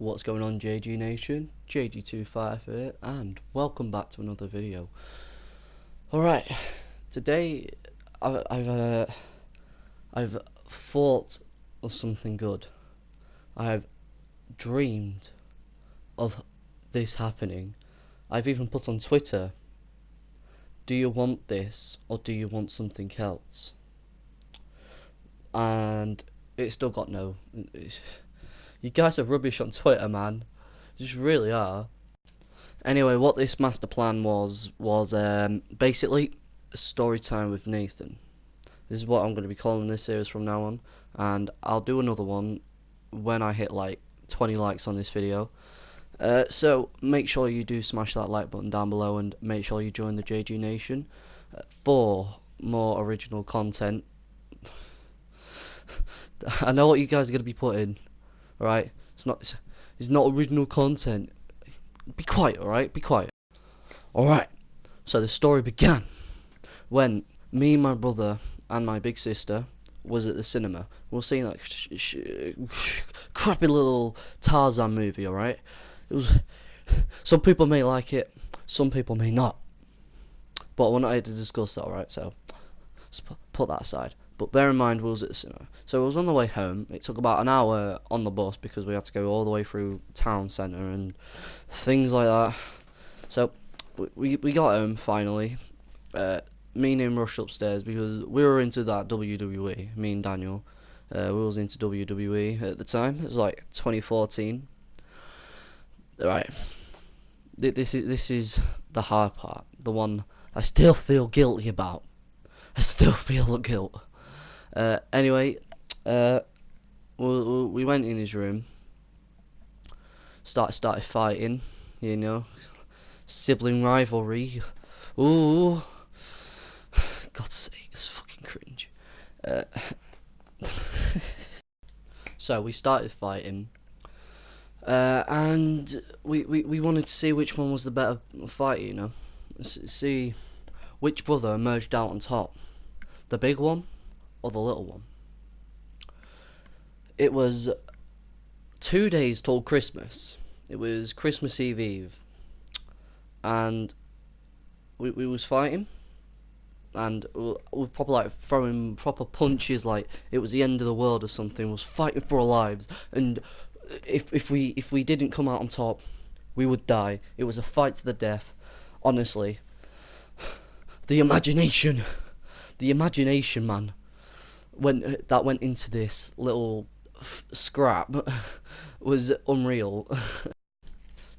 What's going on, JG Nation? JG25 here, and welcome back to another video. Alright, today I've thought of something good. I've dreamed of this happening. I've even put on Twitter, do you want this or do you want something else? And it still got no. You guys are rubbish on Twitter, man. You just really are. Anyway, what this master plan was basically a story time with Nathan. This is what I'm going to be calling this series from now on, and I'll do another one when I hit like 20 likes on this video. So make sure you do smash that like button down below, and make sure you join the JG Nation for more original content. I know what you guys are going to be putting, right? It's not original content. Be quiet, alright? Be quiet. Alright, so the story began when me, my brother, and my big sister was at the cinema. We were seeing like crappy little Tarzan movie, alright? It was. Some people may like it, some people may not. But we're not here to discuss that, alright? So put that aside. But bear in mind, we was at the cinema. So it was on the way home. It took about an hour on the bus because we had to go all the way through town centre and things like that. So we got home finally. Me and him rushed upstairs because we were into that WWE. Me and Daniel, we was into WWE at the time. It was like 2014. Right. This is the hard part. The one I still feel guilty about. I still feel the guilt. Anyway, we went in his room. Started fighting. You know, sibling rivalry. Ooh, God's sake, it's fucking cringe. So we started fighting, and we wanted to see which one was the better fighter. You know, see which brother emerged out on top, the big one or the little one. It was 2 days till Christmas. It was Christmas Eve, and we was fighting, and we were probably like throwing proper punches like it was the end of the world or something. We was fighting for our lives, and if we didn't come out on top, we would die. It was a fight to the death. Honestly, the imagination, man, that went into this little scrap was unreal.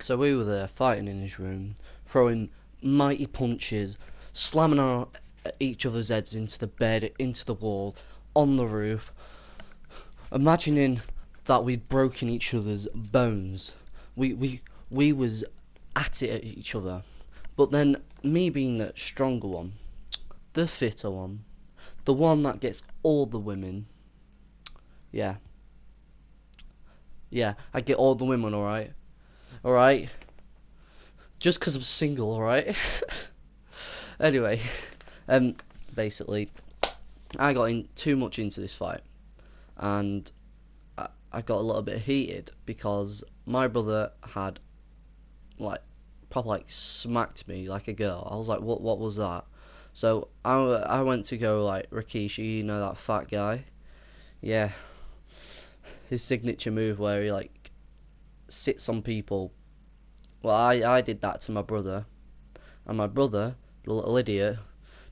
So we were there fighting in his room, throwing mighty punches, slamming each other's heads into the bed, into the wall, on the roof, imagining that we'd broken each other's bones. We was at it at each other. But then me being the stronger one, the fitter one, the one that gets all the women, yeah, I get all the women, alright? Alright? Just 'cause I'm single, alright? Anyway, basically, I got in too much into this fight, and I got a little bit heated because my brother had, like, probably like smacked me like a girl. I was like, what was that? So I went to go like, Rikishi, you know that fat guy? Yeah, his signature move where he like sits on people. Well, I did that to my brother, and my brother, the little idiot,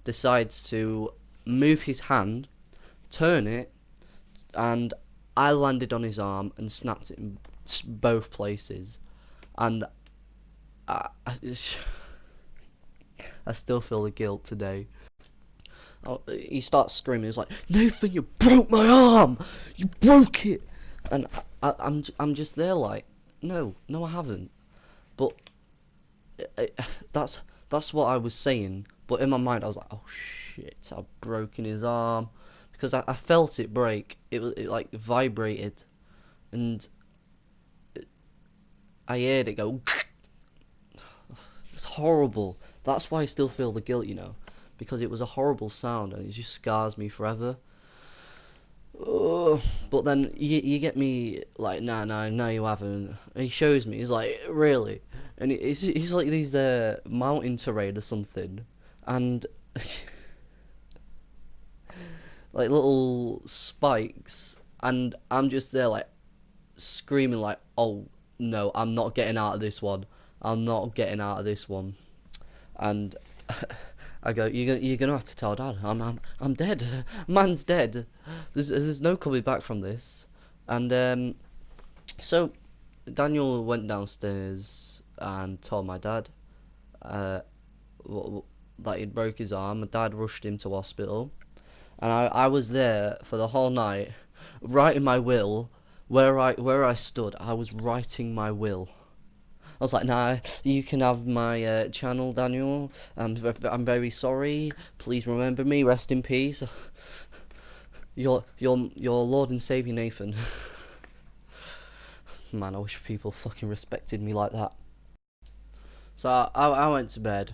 decides to move his hand, turn it, and I landed on his arm and snapped it in both places, and I still feel the guilt today. Oh, he starts screaming. He's like, "Nathan, you broke my arm! You broke it!" And I'm just there like, no, I haven't. But that's what I was saying. But in my mind, I was like, oh shit, I've broken his arm, because I felt it break. It like vibrated, and I heard it go. It's horrible. That's why I still feel the guilt, you know, because it was a horrible sound and it just scars me forever. But then you get me like, nah, nah, no, you haven't. And he shows me. He's like, really? And he's like these mountain terrain or something, and like little spikes, and I'm just there like screaming like, oh no, I'm not getting out of this one. I'm not getting out of this one. And I go, you're gonna have to tell Dad. I'm dead. Man's dead. There's no coming back from this. And so Daniel went downstairs and told my dad uh, that he'd broke his arm. My dad rushed him to hospital, and I was there for the whole night, writing my will. Where I stood, I was writing my will. I was like, nah, you can have my channel, Daniel. I'm very sorry. Please remember me. Rest in peace. Your Lord and Savior Nathan. Man, I wish people fucking respected me like that. So I went to bed,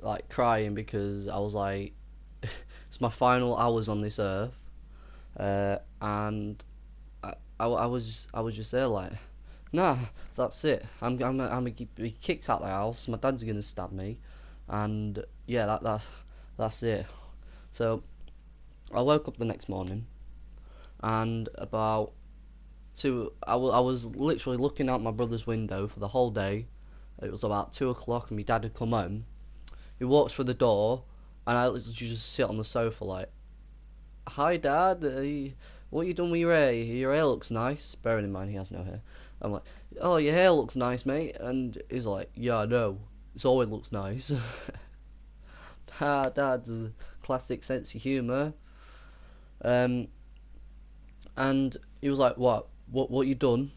like crying because I was like, it's my final hours on this earth, and I was just there like, nah, that's it. I'm gonna be kicked out of the house. My dad's gonna stab me, and yeah, that's it. So I woke up the next morning, and about I was literally looking out my brother's window for the whole day. It was about 2 o'clock, and my dad had come home. He walks through the door, and I literally just sit on the sofa like, "Hi, Dad. What you done with your hair? Your hair looks nice." Bearing in mind he has no hair. I'm like, "Oh, your hair looks nice, mate." And he's like, "Yeah, I know. It's always looks nice." Ha, Dad's classic sense of humour. Um, and he was like, What you done?"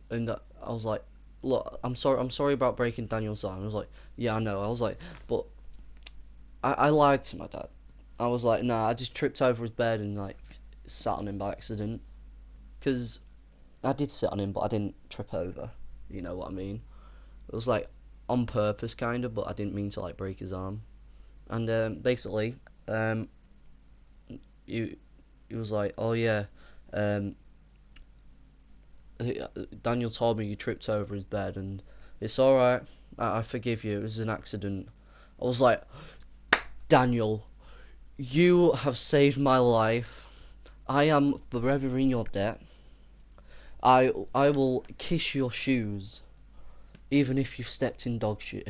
And I was like, "Look, I'm sorry about breaking Daniel's arm." I was like, "Yeah, I know." I was like, "But I lied to my dad." I was like, "Nah, I just tripped over his bed and like sat on him by accident." Because I did sit on him, but I didn't trip over. You know what I mean? It was like on purpose, kind of, but I didn't mean to like break his arm. And basically, um, he, he was like, "Oh yeah, um, Daniel told me you tripped over his bed, and it's all right. I forgive you. It was an accident." I was like, "Daniel, you have saved my life. I am forever in your debt. I will kiss your shoes, even if you've stepped in dog shit."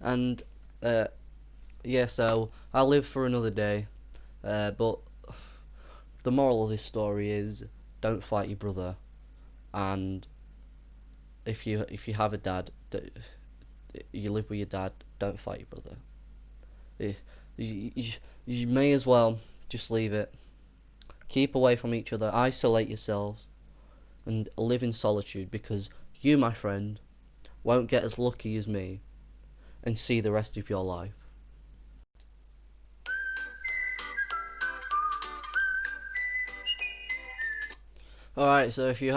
And uh, yeah, so I'll live for another day. But the moral of this story is, don't fight your brother. And if you have a dad, you live with your dad, don't fight your brother. Eh, you may as well just leave it. Keep away from each other. Isolate yourselves and live in solitude, because you, my friend, won't get as lucky as me and see the rest of your life. Alright, so if you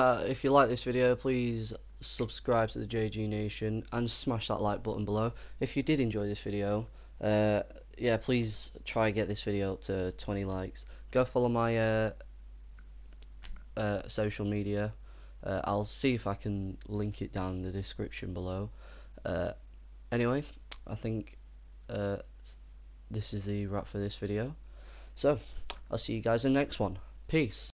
like this video, please subscribe to the JG Nation and smash that like button below. If you did enjoy this video, uh, yeah, please try get this video up to 20 likes. Go follow my social media. I'll see if I can link it down in the description below. Uh, anyway, I think uh, this is the wrap for this video. So, I'll see you guys in the next one. Peace.